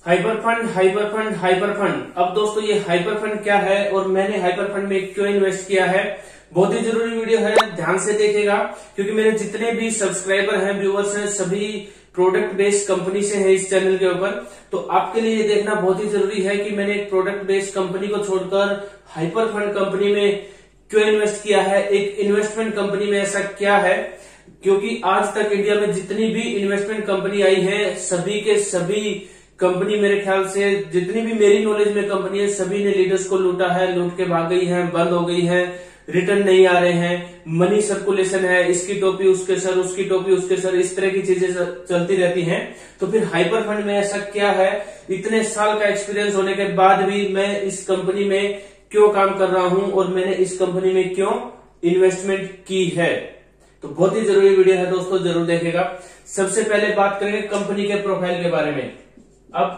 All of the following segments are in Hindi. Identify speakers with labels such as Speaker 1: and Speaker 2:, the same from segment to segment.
Speaker 1: Hyper fund, hyper fund, hyper fund. अब दोस्तों ये हाइपर फंड क्या है और मैंने हाइपर फंड में क्यों इन्वेस्ट किया है, बहुत ही जरूरी वीडियो है, ध्यान से देखिएगा। क्योंकि मेरे जितने भी सब्सक्राइबर हैं, व्यूअर्स हैं, सभी प्रोडक्ट बेस्ड कंपनी से है इस चैनल के ऊपर। तो आपके लिए ये देखना बहुत ही जरूरी है कि मैंने एक प्रोडक्ट बेस्ड कंपनी को छोड़कर हाइपर फंड कंपनी में क्यों इन्वेस्ट किया है, एक इन्वेस्टमेंट कंपनी में ऐसा क्या है। क्योंकि आज तक इंडिया में जितनी भी इन्वेस्टमेंट कंपनी आई है, सभी के सभी कंपनी मेरे ख्याल से, जितनी भी मेरी नॉलेज में कंपनी है, सभी ने लीडर्स को लूटा है, लूट के भाग गई है, बंद हो गई है, रिटर्न नहीं आ रहे हैं, मनी सर्कुलेशन है, इसकी टोपी उसके सर, उसकी टोपी उसके सर, इस तरह की चीजें चलती रहती हैं। तो फिर हाइपर फंड में ऐसा क्या है, इतने साल का एक्सपीरियंस होने के बाद भी मैं इस कंपनी में क्यों काम कर रहा हूं और मैंने इस कंपनी में क्यों इन्वेस्टमेंट की है। तो बहुत ही जरूरी वीडियो है दोस्तों, जरूर देखेगा। सबसे पहले बात करेंगे कंपनी के प्रोफाइल के बारे में। अब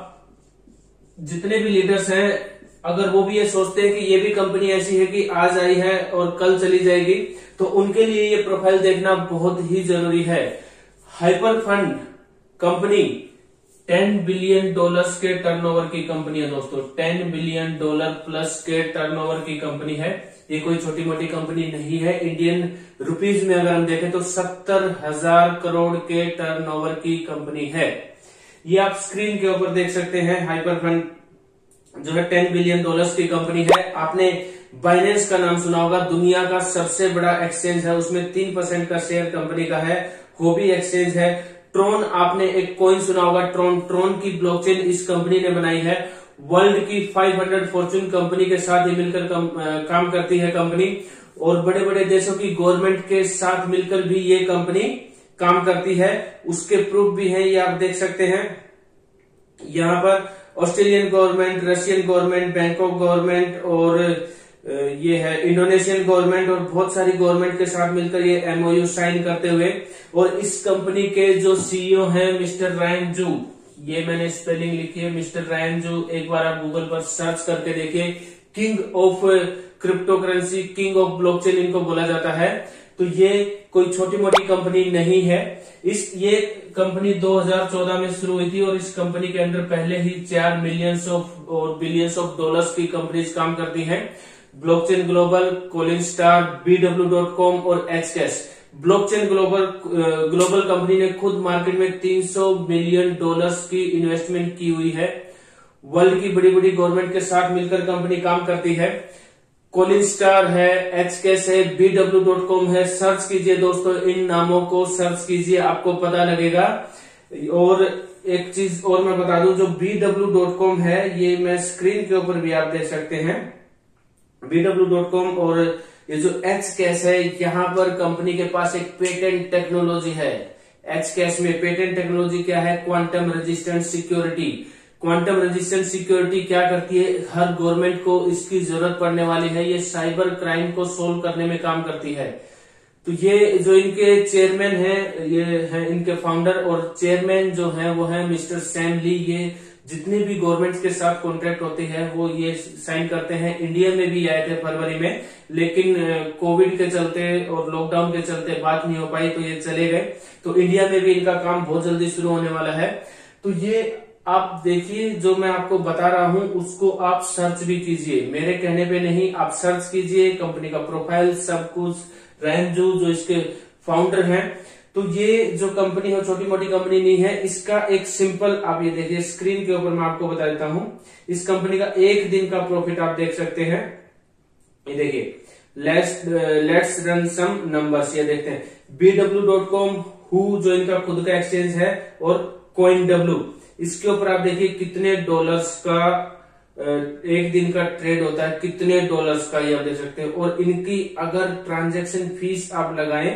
Speaker 1: जितने भी लीडर्स हैं, अगर वो भी ये सोचते हैं कि ये भी कंपनी ऐसी है कि आज आई है और कल चली जाएगी, तो उनके लिए ये प्रोफाइल देखना बहुत ही जरूरी है। हाइपर फंड कंपनी $10 बिलियन के टर्नओवर की कंपनी है दोस्तों, $10 बिलियन प्लस के टर्नओवर की कंपनी है। ये कोई छोटी मोटी कंपनी नहीं है। इंडियन रुपीज में अगर हम देखें तो 70,000 करोड़ के टर्नओवर की कंपनी है। ये आप स्क्रीन के ऊपर देख सकते हैं। हाइपर फंड जो है $10 बिलियन की कंपनी है। आपने बाइनेंस का नाम सुना होगा, दुनिया का सबसे बड़ा एक्सचेंज है, उसमें 3% का शेयर कंपनी का है। होबी एक्सचेंज है। ट्रोन, आपने एक कॉइन सुना होगा, ट्रोन की ब्लॉकचेन इस कंपनी ने बनाई है। वर्ल्ड की 500 फॉर्च्यून कंपनी के साथ ही मिलकर काम करती है कंपनी, और बड़े बड़े देशों की गवर्नमेंट के साथ मिलकर भी ये कंपनी काम करती है। उसके प्रूफ भी है, ये आप देख सकते हैं। यहाँ पर Australian government, Russian government, Bangkok government और ये है इंडोनेशियन गवर्नमेंट और बहुत सारी गवर्नमेंट के साथ मिलकर ये MOU साइन करते हुए। और इस कंपनी के जो CEO हैं मिस्टर रायन जू, ये मैंने स्पेलिंग लिखी है, मिस्टर रायन जू, एक बार आप गूगल पर सर्च करके देखिए। King of crypto currency, king of blockchain इनको बोला जाता है। तो ये कोई छोटी मोटी कंपनी नहीं है। ये कंपनी 2014 में शुरू हुई थी और इस कंपनी के अंदर पहले ही 4 मिलियंस और बिलियंस ऑफ डॉलर्स की कंपनीज काम करती हैं। ब्लॉकचेन ग्लोबल, कोलिनस्टार, BW.com और HCash। ब्लॉकचेन ग्लोबल कंपनी ने खुद मार्केट में $300 मिलियन की इन्वेस्टमेंट की हुई है। वर्ल्ड की बड़ी बड़ी गवर्नमेंट के साथ मिलकर कंपनी काम करती है। कोलिनस्टार है, HCash है, BW.com है। सर्च कीजिए दोस्तों, इन नामों को सर्च कीजिए, आपको पता लगेगा। और एक चीज और मैं बता दूं, जो BW.com है, ये मैं स्क्रीन के ऊपर भी आप देख सकते हैं। BW.com और ये जो HCash है, यहाँ पर कंपनी के पास एक पेटेंट टेक्नोलॉजी है। HCash में पेटेंट टेक्नोलॉजी क्या है? Quantum resistant security. Quantum resistant security क्या करती है? हर गवर्नमेंट को इसकी जरूरत पड़ने वाली है। ये साइबर क्राइम को सोल्व करने में काम करती है। तो ये जो इनके चेयरमैन हैं, ये है इनके फाउंडर, और चेयरमैन जो है वो है मिस्टर सैम ली। ये जितने भी गवर्नमेंट के साथ कॉन्ट्रैक्ट होते हैं वो ये साइन करते हैं। इंडिया में भी आए थे फरवरी में, लेकिन कोविड के चलते और लॉकडाउन के चलते बात नहीं हो पाई, तो ये चले गए। तो इंडिया में भी इनका काम बहुत जल्दी शुरू होने वाला है। तो ये आप देखिए, जो मैं आपको बता रहा हूं उसको आप सर्च भी कीजिए, मेरे कहने पे नहीं, आप सर्च कीजिए। कंपनी का प्रोफाइल सब कुछ, रैंजू जो इसके फाउंडर हैं। तो ये जो कंपनी है छोटी मोटी कंपनी नहीं है। इसका एक सिंपल, आप ये देखिए स्क्रीन के ऊपर, मैं आपको बता देता हूं। इस कंपनी का एक दिन का प्रॉफिट आप देख सकते हैं। ये देखिए, लेट्स रन सम नंबर्स, ये देखते हैं। BW.com जो इनका खुद का एक्सचेंज है, और CoinW, इसके ऊपर आप देखिए कितने डॉलर्स का एक दिन का ट्रेड होता है, कितने डॉलर्स का, ये आप देख सकते हैं। और इनकी अगर ट्रांजैक्शन फीस आप लगाएं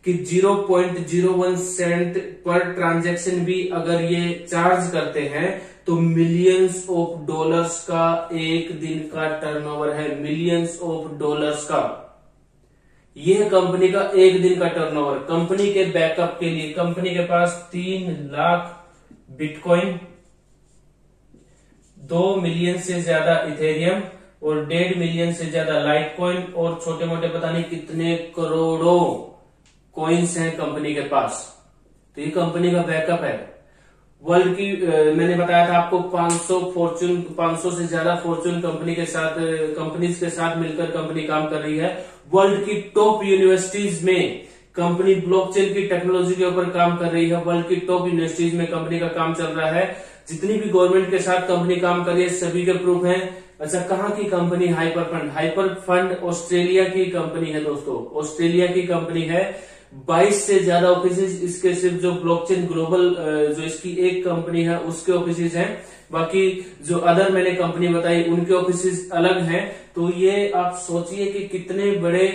Speaker 1: कि 0.01 सेंट पर ट्रांजैक्शन भी अगर ये चार्ज करते हैं, तो मिलियंस ऑफ डॉलर्स का एक दिन का टर्नओवर है, मिलियंस ऑफ डॉलर्स का। यह कंपनी का एक दिन का टर्नओवर। कंपनी के बैकअप के लिए कंपनी के पास 3 लाख बिटकॉइन, 2 मिलियन से ज्यादा इथेरियम और 1.5 मिलियन से ज्यादा लाइट कॉइन और छोटे मोटे पता नहीं कितने करोड़ों कॉइन्स हैं कंपनी के पास। तो ये कंपनी का बैकअप है। वर्ल्ड की मैंने बताया था आपको 500 से ज्यादा फॉर्चून कंपनीज के साथ मिलकर कंपनी काम कर रही है। वर्ल्ड की टॉप यूनिवर्सिटीज में कंपनी ब्लॉकचेन की टेक्नोलॉजी के ऊपर काम कर रही है। वर्ल्ड की टॉप यूनिवर्सिटीज में कंपनी का काम चल रहा है। जितनी भी गवर्नमेंट के साथ कंपनी काम कर रही है सभी के प्रूफ हैं। अच्छा, कहाँ की कंपनी? हाइपर फंड ऑस्ट्रेलिया की कंपनी है दोस्तों, ऑस्ट्रेलिया की कंपनी है। 22 से ज्यादा ऑफिसेज इसके, सिर्फ जो ब्लॉकचेन ग्लोबल जो इसकी एक कंपनी है उसके ऑफिसेज हैं, बाकी जो अदर मैंने कंपनी बताई उनके ऑफिसेज अलग हैं। तो ये आप सोचिए कि कितने बड़े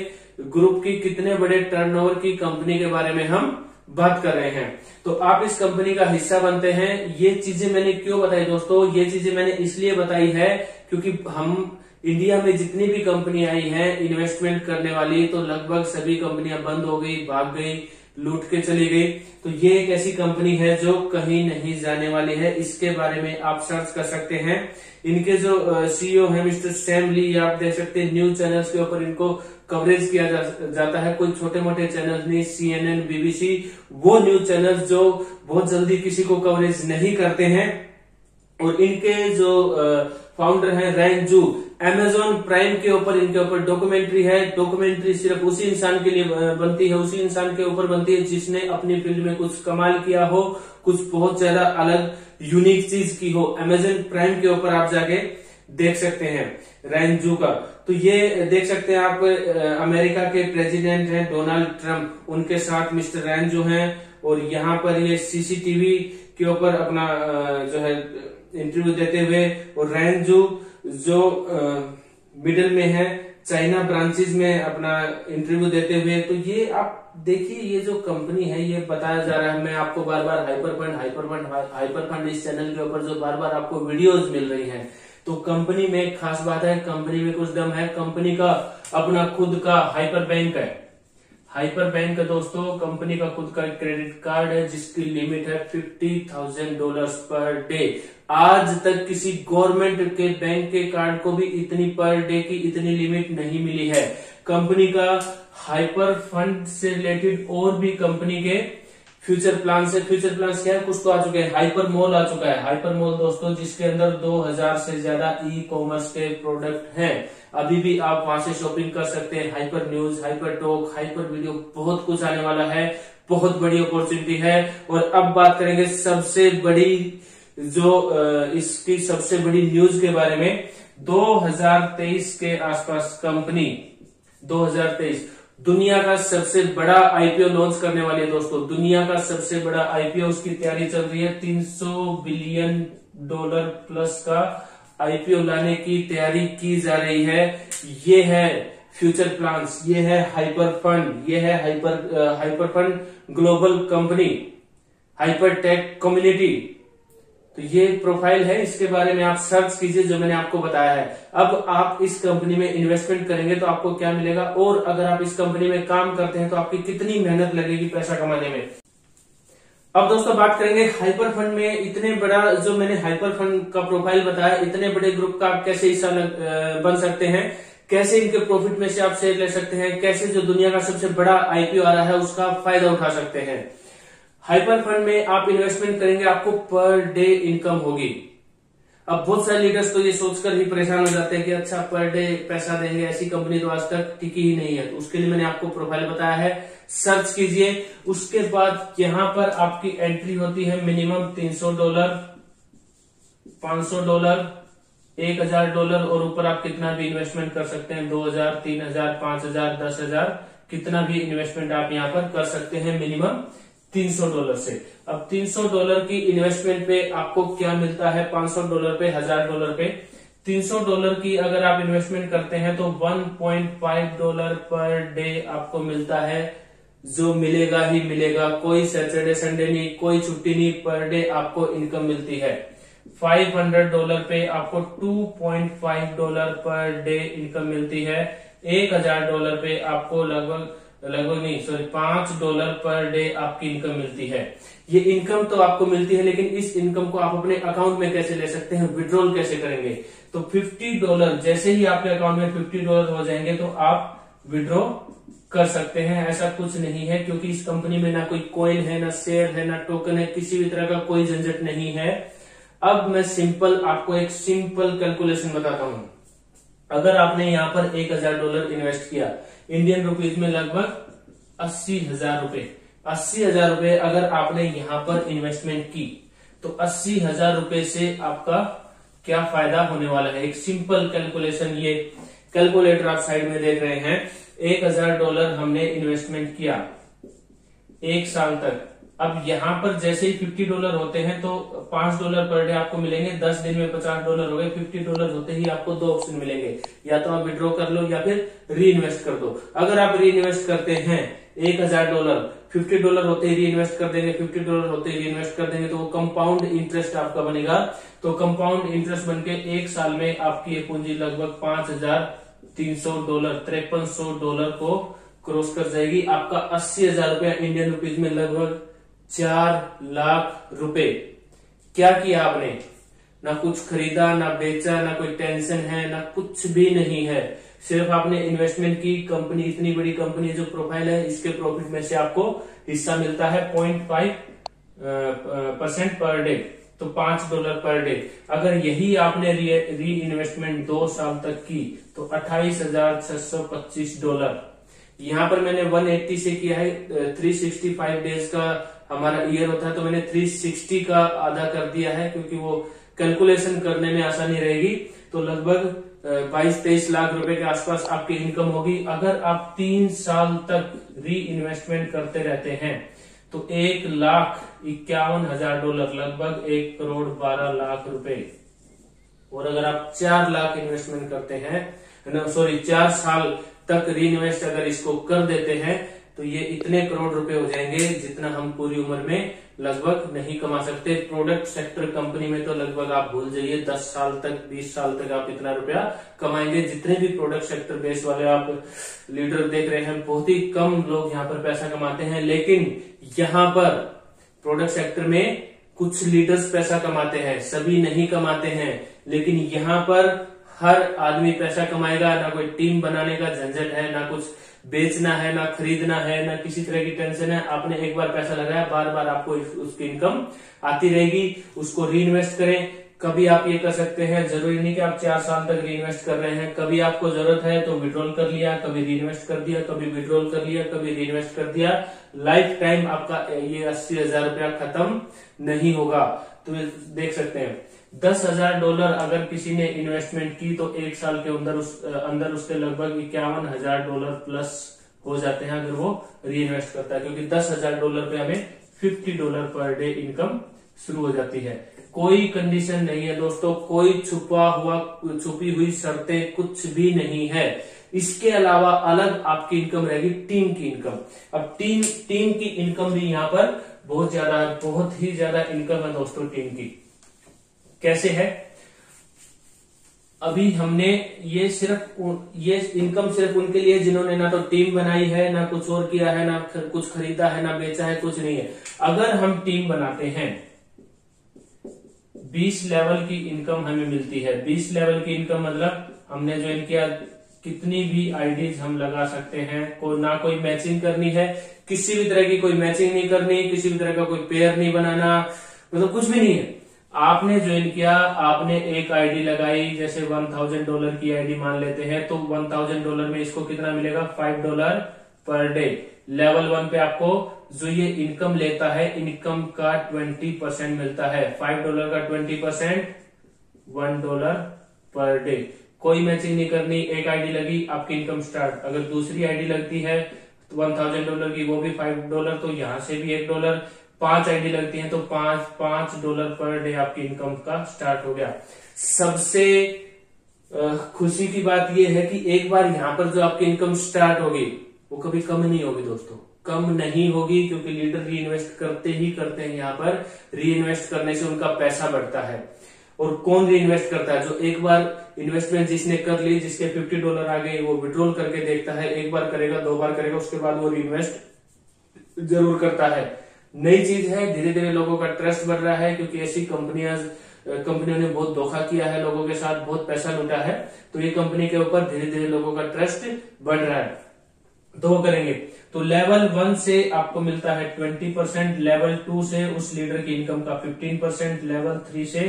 Speaker 1: ग्रुप की, कितने बड़े टर्नओवर की कंपनी के बारे में हम बात कर रहे हैं। तो आप इस कंपनी का हिस्सा बनते हैं। ये चीजें मैंने क्यों बताई दोस्तों? ये चीजें मैंने इसलिए बताई है क्योंकि हम इंडिया में जितनी भी कंपनी आई हैं इन्वेस्टमेंट करने वाली, तो लगभग सभी कंपनियां बंद हो गई, भाग गई, लूट के चली गई। तो ये एक ऐसी कंपनी है जो कहीं नहीं जाने वाली है। इसके बारे में आप सर्च कर सकते हैं। इनके जो सीईओ है मिस्टर सैम ली, आप देख सकते हैं न्यूज चैनल्स के ऊपर इनको कवरेज किया जाता है। कोई छोटे मोटे चैनल नहीं, CNN, BBC, वो न्यूज चैनल्स जो बहुत जल्दी किसी को कवरेज नहीं करते हैं। और इनके जो फाउंडर हैं रैन जू, Amazon प्राइम के ऊपर इनके ऊपर डॉक्यूमेंट्री है। डॉक्यूमेंट्री सिर्फ उसी इंसान के लिए बनती है, उसी इंसान के ऊपर बनती है जिसने अपनी फील्ड में कुछ कमाल किया हो, कुछ बहुत ज्यादा अलग यूनिक चीज की हो। Amazon प्राइम के ऊपर आप जाके देख सकते हैं रैन जू का। तो ये देख सकते हैं आप, अमेरिका के प्रेसिडेंट हैं डोनाल्ड ट्रंप, उनके साथ मिस्टर रैन जू हैं। और यहाँ पर ये CCTV के ऊपर अपना जो है इंटरव्यू देते हुए, और रैन जू जो मिडिल में है, चाइना ब्रांचेज में अपना इंटरव्यू देते हुए। तो ये आप देखिए, ये जो कंपनी है ये बताया जा रहा है। मैं आपको बार बार हाइपर फंड इस चैनल के ऊपर जो बार बार आपको वीडियोस मिल रही हैं, तो कंपनी में एक खास बात है, कंपनी में कुछ दम है। कंपनी का अपना खुद का हाइपर बैंक है। हाइपर बैंक है दोस्तों, कंपनी का खुद का क्रेडिट कार्ड है जिसकी लिमिट है $50,000 पर डे। आज तक किसी गवर्नमेंट के बैंक के कार्ड को भी इतनी पर डे की इतनी लिमिट नहीं मिली है। कंपनी का हाइपर फंड से रिलेटेड और भी कंपनी के फ्यूचर प्लान है। फ्यूचर प्लान क्या है? कुछ तो आ चुके हैं। हाइपर मॉल आ चुका है। हाइपर मॉल दोस्तों जिसके अंदर 2000 से ज्यादा ई-कॉमर्स के प्रोडक्ट हैं। अभी भी आप वहां से शॉपिंग कर सकते हैं। Hyper news, hyper talk, hyper video, बहुत कुछ आने वाला है। बहुत बड़ी अपॉर्चुनिटी है। और अब बात करेंगे सबसे बड़ी जो इसकी सबसे बड़ी न्यूज के बारे में। 2023 के आसपास कंपनी 2023 दुनिया का सबसे बड़ा IPO लॉन्च करने वाली है दोस्तों। दुनिया का सबसे बड़ा IPO, उसकी तैयारी चल रही है। $300 बिलियन प्लस का IPO लाने की तैयारी की जा रही है। ये है फ्यूचर प्लान्स, ये है हाइपर फंड, ये है hyper fund global company, hyper take community. तो ये प्रोफाइल है, इसके बारे में आप सर्च कीजिए जो मैंने आपको बताया है। अब आप इस कंपनी में इन्वेस्टमेंट करेंगे तो आपको क्या मिलेगा, और अगर आप इस कंपनी में काम करते हैं तो आपकी कितनी मेहनत लगेगी पैसा कमाने में। अब दोस्तों बात करेंगे हाइपर फंड में। इतने बड़ा जो मैंने हाइपर फंड का प्रोफाइल बताया, इतने बड़े ग्रुप का आप कैसे हिस्सा बन सकते हैं, कैसे इनके प्रॉफिट में से आप शेयर ले सकते हैं, कैसे जो दुनिया का सबसे बड़ा IPO आ रहा है उसका आप फायदा उठा सकते हैं। हाइपर फंड में आप इन्वेस्टमेंट करेंगे, आपको पर डे इनकम होगी। अब बहुत सारे लीडर्स तो ये सोचकर ही परेशान हो जाते हैं कि अच्छा पर डे पैसा देंगे, ऐसी कंपनी तो आज तक टिकी ही नहीं है। तो उसके लिए मैंने आपको प्रोफाइल बताया है, सर्च कीजिए। उसके बाद यहाँ पर आपकी एंट्री होती है मिनिमम $300, $500, $1000, और ऊपर आप कितना भी इन्वेस्टमेंट कर सकते हैं। 2000, 3000, 5000, 10,000, कितना भी इन्वेस्टमेंट आप यहाँ पर कर सकते हैं मिनिमम $300 से। अब $300 की इन्वेस्टमेंट पे आपको क्या मिलता है, $500 पे, $1000 पे। $300 की अगर आप इन्वेस्टमेंट करते हैं तो $1.5 पर डे आपको मिलता है, जो मिलेगा ही मिलेगा। कोई सैटरडे संडे नहीं, कोई छुट्टी नहीं, पर डे आपको इनकम मिलती है। $500 पे आपको $2.5 पर डे इनकम मिलती है। $1000 पे आपको लगभग नहीं सॉरी $5 पर डे आपकी इनकम मिलती है। ये इनकम तो आपको मिलती है, लेकिन इस इनकम को आप अपने अकाउंट में कैसे ले सकते हैं, विड्रॉल कैसे करेंगे। तो $50 जैसे ही आपके अकाउंट में $50 हो जाएंगे तो आप विड्रॉ कर सकते हैं, ऐसा कुछ नहीं है, क्योंकि इस कंपनी में ना कोई कॉइन है, ना शेयर है, ना टोकन है, किसी भी तरह का कोई झंझट नहीं है। अब मैं आपको एक सिंपल कैलकुलेशन बताता हूं। अगर आपने यहाँ पर $1000 इन्वेस्ट किया, इंडियन रुपीज में लगभग 80,000 रुपए, 80,000 रुपए अगर आपने यहाँ पर इन्वेस्टमेंट की, तो 80,000 रुपए से आपका क्या फायदा होने वाला है। एक सिंपल कैलकुलेशन, ये कैलकुलेटर आप साइड में देख रहे हैं। $1000 हमने इन्वेस्टमेंट किया 1 साल तक। अब यहाँ पर जैसे ही $50 होते हैं तो $5 पर डे आपको मिलेंगे। 10 दिन में $50 हो गए। $50 होते ही आपको 2 ऑप्शन मिलेंगे, या तो आप विड्रॉ कर लो या फिर री इन्वेस्ट कर दो। अगर आप री इन्वेस्ट करते हैं $1000, $50 होते ही री इन्वेस्ट कर देंगे, $50 होते ही री इन्वेस्ट कर देंगे, तो वो कंपाउंड इंटरेस्ट आपका बनेगा। तो कंपाउंड इंटरेस्ट बनके 1 साल में आपकी ये पूंजी लगभग $5,300, $5300 को क्रॉस कर जाएगी। आपका 80,000 रुपया इंडियन रुपीज में लगभग 4 लाख रुपए। क्या किया आपने? ना कुछ खरीदा, ना बेचा, ना कोई टेंशन है, ना कुछ भी नहीं है। सिर्फ आपने इन्वेस्टमेंट की। कंपनी इतनी बड़ी कंपनी जो प्रोफाइल है, इसके प्रॉफिट में से आपको हिस्सा मिलता है 0.5% पर डे, तो $5 पर डे। अगर यही आपने री इन्वेस्टमेंट 2 साल तक की तो $28,625। यहाँ पर मैंने 180 से किया है। 365 डेज का हमारा ईयर होता है, तो मैंने 360 का आधा कर दिया है, क्योंकि वो कैलकुलेशन करने में आसानी रहेगी। तो लगभग 22-23 लाख रुपए के आसपास आपकी इनकम होगी। अगर आप 3 साल तक री इन्वेस्टमेंट करते रहते हैं तो $1,51,000, लगभग 1,12,00,000 रुपए। और अगर आप 4 लाख इन्वेस्टमेंट करते हैं, 4 साल तक री इन्वेस्ट अगर इसको कर देते हैं, तो ये इतने करोड़ रुपए हो जाएंगे जितना हम पूरी उम्र में लगभग नहीं कमा सकते। प्रोडक्ट सेक्टर कंपनी में तो लगभग आप भूल जाइए, 10 साल तक 20 साल तक आप इतना रुपया कमाएंगे। जितने भी प्रोडक्ट सेक्टर बेस वाले आप लीडर देख रहे हैं, बहुत ही कम लोग यहाँ पर पैसा कमाते हैं। लेकिन यहाँ पर प्रोडक्ट सेक्टर में कुछ लीडर्स पैसा कमाते हैं, सभी नहीं कमाते हैं। लेकिन यहाँ पर हर आदमी पैसा कमाएगा। ना कोई टीम बनाने का झंझट है, ना कुछ बेचना है, ना खरीदना है, ना किसी तरह की टेंशन है। आपने एक बार पैसा लगाया, बार बार आपको उसकी इनकम आती रहेगी। उसको री इन्वेस्ट करें। कभी आप ये कर सकते हैं, जरूरी नहीं कि आप 4 साल तक री इन्वेस्ट कर रहे हैं। कभी आपको जरूरत है तो विड्रॉल कर लिया, कभी री इन्वेस्ट कर दिया, कभी विड्रॉल कर लिया, कभी री इन्वेस्ट कर दिया। लाइफ टाइम आपका ये 80,000 रुपया खत्म नहीं होगा। तो देख सकते हैं, $10,000 अगर किसी ने इन्वेस्टमेंट की तो 1 साल के अंदर उसके लगभग $51,000 प्लस हो जाते हैं, अगर वो री इन्वेस्ट करता है। क्योंकि $10,000 पे हमें $50 पर डे इनकम शुरू हो जाती है। कोई कंडीशन नहीं है दोस्तों, कोई छुपी हुई शर्तें कुछ भी नहीं है। इसके अलावा अलग आपकी इनकम रहेगी, टीम की इनकम। अब टीम की इनकम भी यहाँ पर बहुत ही ज्यादा इनकम है दोस्तों टीम की। कैसे है? अभी हमने ये इनकम सिर्फ उनके लिए जिन्होंने ना तो टीम बनाई है, ना कुछ और किया है, ना कुछ खरीदा है, ना बेचा है, कुछ नहीं है। अगर हम टीम बनाते हैं, 20 लेवल की इनकम हमें मिलती है। 20 लेवल की इनकम मतलब हमने ज्वाइन किया, कितनी भी आईडीज हम लगा सकते हैं। ना कोई मैचिंग करनी है, किसी भी तरह की कोई मैचिंग नहीं करनी, किसी भी तरह का कोई पेयर नहीं बनाना, मतलब कुछ भी नहीं है। आपने ज्वाइन किया, आपने एक आईडी लगाई, जैसे $1,000 की आईडी मान लेते हैं, तो $1,000 में इसको कितना मिलेगा? $5 पर डे। लेवल 1 पे आपको जो ये इनकम लेता है, इनकम का 20% मिलता है। $5 का 20% $1 पर डे। कोई मैचिंग नहीं करनी, एक आईडी लगी, आपकी इनकम स्टार्ट। अगर दूसरी आईडी लगती है तो $1,000 की, वो भी $5, तो यहां से भी $1। 5 आईडी लगती हैं तो $5 पर डे आपकी इनकम का स्टार्ट हो गया। सबसे खुशी की बात यह है कि एक बार यहाँ पर जो आपकी इनकम स्टार्ट होगी वो कभी कम नहीं होगी दोस्तों, कम नहीं होगी, क्योंकि लीडर री इन्वेस्ट करते ही करते हैं। यहाँ पर री इन्वेस्ट करने से उनका पैसा बढ़ता है। और कौन री इन्वेस्ट करता है? जो एक बार इन्वेस्टमेंट जिसने कर ली, जिसके $50 आ गए, वो विड्रॉल करके देखता है। एक बार करेगा, 2 बार करेगा, उसके बाद वो री इन्वेस्ट जरूर करता है। नई चीज है, धीरे धीरे लोगों का ट्रस्ट बढ़ रहा है, क्योंकि ऐसी कंपनियों ने बहुत धोखा किया है लोगों के साथ, बहुत पैसा लूटा है। तो ये कंपनी के ऊपर धीरे धीरे लोगों का ट्रस्ट बढ़ रहा है। तो वो करेंगे तो लेवल 1 से आपको मिलता है 20%, लेवल 2 से उस लीडर की इनकम का 15%, लेवल 3 से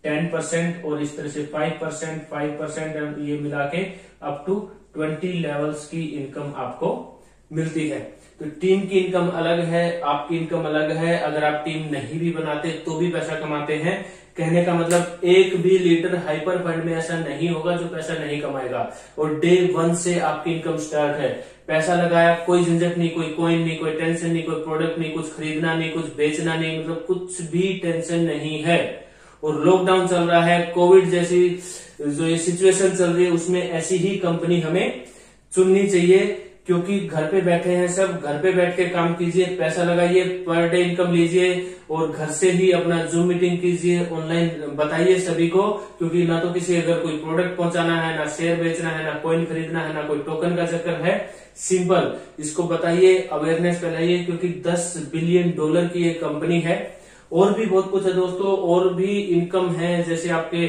Speaker 1: 10% और इस तरह से 5%, 5% ये मिला के अप टू 20 लेवल्स की इनकम आपको मिलती है। तो टीम की इनकम अलग है, आपकी इनकम अलग है। अगर आप टीम नहीं भी बनाते तो भी पैसा कमाते हैं। कहने का मतलब एक भी लीडर हाइपर फंड में ऐसा नहीं होगा जो पैसा नहीं कमाएगा। और डे 1 से आपकी इनकम स्टार्ट है। पैसा लगाया, कोई झंझट नहीं, कोई कॉइन नहीं, कोई टेंशन नहीं, कोई प्रोडक्ट नहीं, कुछ खरीदना नहीं, कुछ बेचना नहीं, मतलब कुछ भी टेंशन नहीं है। और लॉकडाउन चल रहा है, कोविड जैसी जो ये सिचुएशन चल रही है, उसमें ऐसी ही कंपनी हमें चुननी चाहिए। क्योंकि घर पे बैठे हैं सब, घर पे बैठ के काम कीजिए, पैसा लगाइए, पर डे इनकम लीजिए और घर से ही अपना जूम मीटिंग कीजिए, ऑनलाइन बताइए सभी को। क्योंकि ना तो किसी अगर कोई प्रोडक्ट पहुंचाना है, ना शेयर बेचना है, ना कॉइन खरीदना है, ना कोई टोकन का चक्कर है। सिंपल इसको बताइए, अवेयरनेस फैलाइए, क्योंकि $10 बिलियन की एक कंपनी है। और भी बहुत कुछ है दोस्तों, और भी इनकम है। जैसे आपके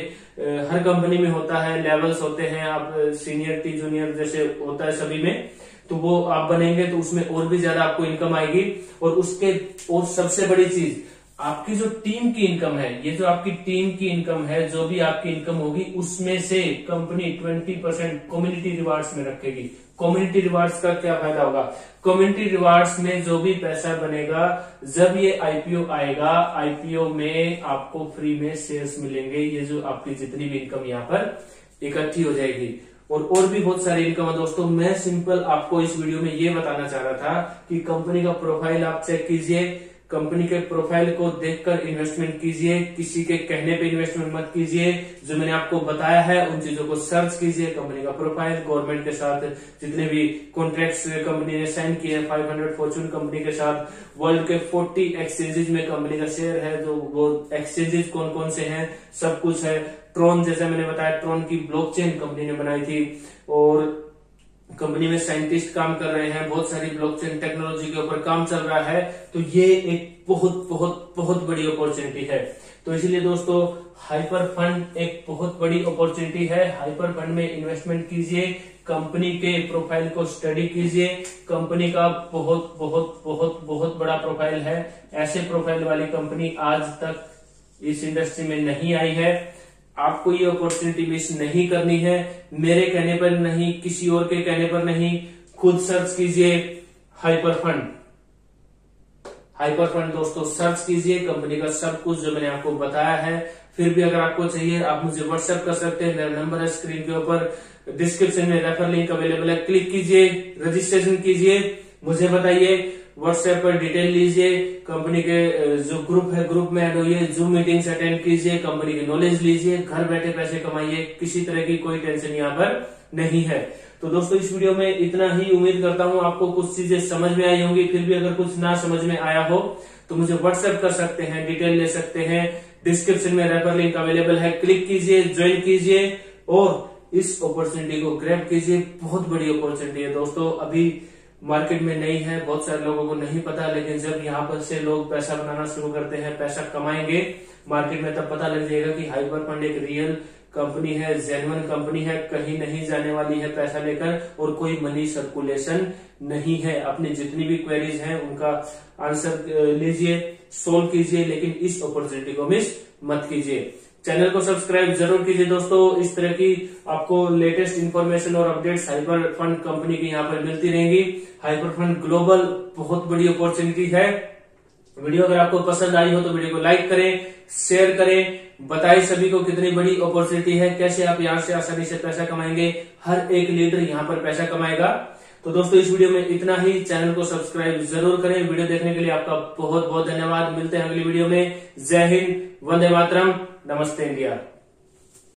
Speaker 1: हर कंपनी में होता है, लेवल्स होते हैं, आप सीनियर जूनियर जैसे होता है सभी में, तो वो आप बनेंगे तो उसमें और भी ज्यादा आपको इनकम आएगी। और सबसे बड़ी चीज, आपकी जो टीम की इनकम है, ये जो आपकी टीम की इनकम है, जो भी आपकी इनकम होगी उसमें से कंपनी 20% कम्युनिटी रिवार्ड्स में रखेगी। कम्युनिटी रिवार्ड्स का क्या फायदा होगा? कम्युनिटी रिवार्ड्स में जो भी पैसा बनेगा, जब ये आईपीओ आएगा, आईपीओ में आपको फ्री में शेयर्स मिलेंगे। ये जो आपकी जितनी भी इनकम यहाँ पर इकट्ठी हो जाएगी। और भी बहुत सारी इनकम है दोस्तों। मैं सिंपल आपको इस वीडियो में ये बताना चाह रहा था कि कंपनी का प्रोफाइल आप चेक कीजिए, कंपनी के प्रोफाइल को देखकर इन्वेस्टमेंट कीजिए, किसी के कहने पे इन्वेस्टमेंट मत कीजिए। जो मैंने आपको बताया है उन चीजों को सर्च कीजिए। कंपनी का प्रोफाइल, गवर्नमेंट के साथ जितने भी कॉन्ट्रैक्ट्स कंपनी ने साइन किए हैं, 500 फॉर्चून कंपनी के साथ, वर्ल्ड के 40 एक्सचेंजेज में कंपनी का शेयर है, जो वो एक्सचेंजेज कौन कौन से हैं, सब कुछ है। ट्रॉन, जैसे मैंने बताया, ट्रॉन की ब्लॉकचेन कंपनी ने बनाई थी और कंपनी में साइंटिस्ट काम कर रहे हैं, बहुत सारी ब्लॉकचेन टेक्नोलॉजी के ऊपर काम चल रहा है। तो ये एक बहुत बहुत बहुत बड़ी अपॉर्चुनिटी है। तो इसलिए दोस्तों, हाइपर फंड एक बहुत बड़ी अपॉर्चुनिटी है। हाइपर फंड में इन्वेस्टमेंट कीजिए, कंपनी के प्रोफाइल को स्टडी कीजिए। कंपनी का बहुत बहुत बहुत बहुत बड़ा प्रोफाइल है। ऐसे प्रोफाइल वाली कंपनी आज तक इस इंडस्ट्री में नहीं आई है। आपको ये अपॉर्चुनिटी मिस नहीं करनी है। मेरे कहने पर नहीं, किसी और के कहने पर नहीं, खुद सर्च कीजिए हाइपर फंड। हाइपर फंड दोस्तों सर्च कीजिए, कंपनी का सब कुछ जो मैंने आपको बताया है। फिर भी अगर आपको चाहिए, आप मुझे व्हाट्सएप कर सकते हैं। मेरा नंबर है स्क्रीन के ऊपर, डिस्क्रिप्शन में रेफर लिंक अवेलेबल है, क्लिक कीजिए, रजिस्ट्रेशन कीजिए, मुझे बताइए, व्हाट्सएप पर डिटेल लीजिए, कंपनी के जो ग्रुप है ग्रुप में ऐड होइए, जूम मीटिंग्स अटेंड कीजिए, कंपनी की नॉलेज लीजिए, घर बैठे पैसे कमाइए। किसी तरह की कोई टेंशन यहाँ पर नहीं है। तो दोस्तों, इस वीडियो में इतना ही। उम्मीद करता हूँ आपको कुछ चीजें समझ में आई होंगी। फिर भी अगर कुछ ना समझ में आया हो तो मुझे व्हाट्सएप कर सकते हैं, डिटेल ले सकते हैं। डिस्क्रिप्शन में रेफर लिंक अवेलेबल है, क्लिक कीजिए, ज्वाइन कीजिए और इस अपॉर्चुनिटी को ग्रैब कीजिए। बहुत बड़ी अपॉर्चुनिटी है दोस्तों, अभी मार्केट में नहीं है, बहुत सारे लोगों को नहीं पता। लेकिन जब यहाँ पर से लोग पैसा बनाना शुरू करते हैं, पैसा कमाएंगे मार्केट में, तब पता लग जाएगा कि हाइपर फंड एक रियल कंपनी है, जेन्युइन कंपनी है, कहीं नहीं जाने वाली है पैसा लेकर, और कोई मनी सर्कुलेशन नहीं है। अपनी जितनी भी क्वेरीज हैं उनका आंसर लीजिए, सोल्व कीजिए, लेकिन इस अपॉर्चुनिटी को मिस मत कीजिए। चैनल को सब्सक्राइब जरूर कीजिए दोस्तों। इस तरह की आपको लेटेस्ट इंफॉर्मेशन और अपडेट्स हाइपर फंड कंपनी की यहाँ पर मिलती रहेंगी। हाइपर फंड ग्लोबल बहुत बड़ी अपॉर्चुनिटी है। वीडियो अगर आपको पसंद आई हो तो वीडियो को लाइक करें, शेयर करें, बताइए सभी को कितनी बड़ी अपॉर्चुनिटी है, कैसे आप यहाँ से आसानी से पैसा कमाएंगे। हर एक लीडर यहाँ पर पैसा कमाएगा। तो दोस्तों, इस वीडियो में इतना ही। चैनल को सब्सक्राइब जरूर करें। वीडियो देखने के लिए आपका बहुत बहुत धन्यवाद। मिलते हैं अगली वीडियो में। जय हिंद, वंदे मातरम, नमस्ते इंडिया।